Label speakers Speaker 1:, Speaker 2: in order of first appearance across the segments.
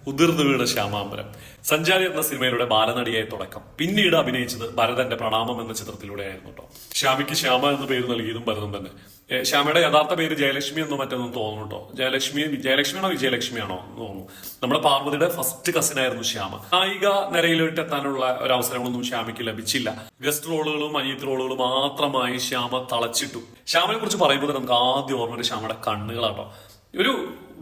Speaker 1: ഉതിർന്നു വീണ ശ്യാമാംബരം. സഞ്ചാരി എന്ന സിനിമയിലൂടെ ബാലനടിയായി തുടക്കം. പിന്നീട് അഭിനയിച്ചത് ഭരതന്റെ പ്രണാമം എന്ന ചിത്രത്തിലൂടെയായിരുന്നു കേട്ടോ. ശ്യാമിക്ക് ശ്യാമ എന്ന് പേര് നൽകിയതും ഭരതൻ തന്നെ. ശ്യാമയുടെ യഥാർത്ഥ പേര് ജയലക്ഷ്മി എന്നോ മറ്റൊന്നും തോന്നുന്നു കേട്ടോ. ജയലക്ഷ്മിയാണോ വിജയലക്ഷ്മിയാണോ എന്ന് തോന്നുന്നു. നമ്മുടെ പാർവതിയുടെ ഫസ്റ്റ് കസിൻ ആയിരുന്നു ശ്യാമ. നായിക നിരയിലോട്ട് എത്താനുള്ള ഒരു അവസരങ്ങളൊന്നും ശ്യാമയ്ക്ക് ലഭിച്ചില്ല. ഗസ്റ്റ് റോളുകളും അനിയത്തി റോളുകളും മാത്രമായി ശ്യാമ തളച്ചിട്ടു. ശ്യാമയെ കുറിച്ച് പറയുമ്പോൾ നമുക്ക് ആദ്യം ഓർമ്മ ശ്യാമയുടെ കണ്ണുകളാട്ടോ. ഒരു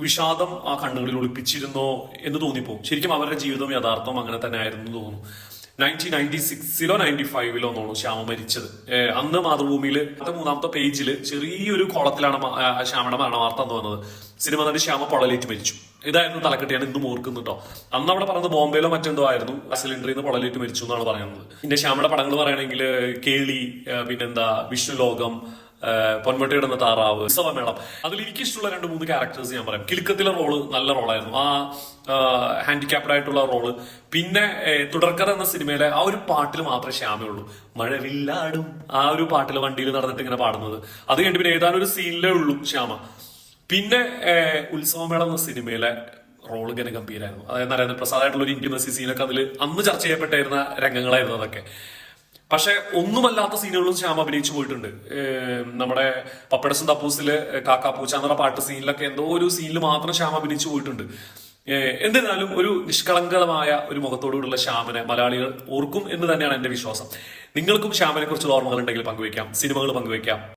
Speaker 1: വിഷാദം ആ കണ്ണുകളിൽ ഒളിപ്പിച്ചിരുന്നോ എന്ന് തോന്നിപ്പോ. ശരിക്കും അവരുടെ ജീവിതം യഥാർത്ഥം അങ്ങനെ തന്നെ ആയിരുന്നു തോന്നുന്നു. 1996 95 തോന്നുന്നു ശ്യാമ മരിച്ചത്. അന്ന് മാതൃഭൂമിയിൽ മൂന്നാമത്തെ പേജില് ചെറിയൊരു കോളത്തിലാണ് ശ്യാമയുടെ മരണവാർത്ത എന്ന് വന്നത്. സിനിമ നടി ശ്യാമ പൊള്ളലേറ്റ് മരിച്ചു. ഇതായിരുന്നു തലക്കെട്ടിയാണ് ഇന്നും ഓർക്കുന്നു കേട്ടോ. അന്ന് അവിടെ പറയുന്നത് ബോംബെയിലോ മറ്റെന്തോ ആയിരുന്നു. സിലിണ്ടറിൽ നിന്ന് പൊള്ളലേറ്റ് മരിച്ചു എന്നാണ് പറയുന്നത്. പിന്നെ ശ്യാമയുടെ പടങ്ങൾ പറയുകയാണെങ്കിൽ കേളി, പിന്നെന്താ വിഷ്ണുലോകം, പൊന്മുട്ടയുടെ താറാവ്, ഉത്സവമേളം. അതിൽ എനിക്കിഷ്ടമുള്ള 2-3 ക്യാരക്ടേഴ്സ് ഞാൻ പറയാം. കിലുക്കത്തിലെ റോള് നല്ല റോളായിരുന്നു, ആ ഹാൻഡിക്യാപ്ഡ് ആയിട്ടുള്ള റോള്. പിന്നെ തുടർക്കഥ എന്ന സിനിമയിലെ ആ ഒരു പാട്ടിൽ മാത്രമേ ശ്യാമയുള്ളൂ. മഴവില്ലാടും ആ ഒരു പാട്ടിൽ വണ്ടിയിൽ നടന്നിട്ട് ഇങ്ങനെ പാടുന്നത്. അത് കഴിഞ്ഞിട്ട് പിന്നെ ഏതാനും ഒരു സീനിലേ ഉള്ളൂ ശ്യാമ. പിന്നെ ഉത്സവമേളം എന്ന സിനിമയിലെ റോള് ഇങ്ങനെ ഗംഭീരായിരുന്നു. അതായത് നരേന്ദ്ര പ്രസാദായിട്ടുള്ള ഒരു ഇന്റിമസി സീനൊക്കെ അതിൽ അന്ന് ചർച്ച ചെയ്യപ്പെട്ടിരുന്ന രംഗങ്ങളായിരുന്നു അതൊക്കെ. പക്ഷെ ഒന്നുമല്ലാത്ത സീനുകളും ശ്യാമ അഭിനയിച്ചു പോയിട്ടുണ്ട്. നമ്മുടെ പപ്പടസും തപ്പൂസില് കാക്കാപ്പൂച്ച എന്ന പാട്ട് സീനിലൊക്കെ എന്തോ ഒരു സീനിൽ മാത്രം ശ്യാമ അഭിനയിച്ചു പോയിട്ടുണ്ട്. എന്നിരുന്നാലും ഒരു നിഷ്കളങ്കമായ ഒരു മുഖത്തോടുകൂടിയുള്ള ശ്യാമനെ മലയാളികൾ ഓർക്കും എന്ന് തന്നെയാണ് എന്റെ വിശ്വാസം. നിങ്ങൾക്കും ശ്യാമനെ കുറിച്ചുള്ള ഓർമ്മകൾ ഉണ്ടെങ്കിൽ പങ്കുവയ്ക്കാം, സിനിമകൾ പങ്കുവയ്ക്കാം.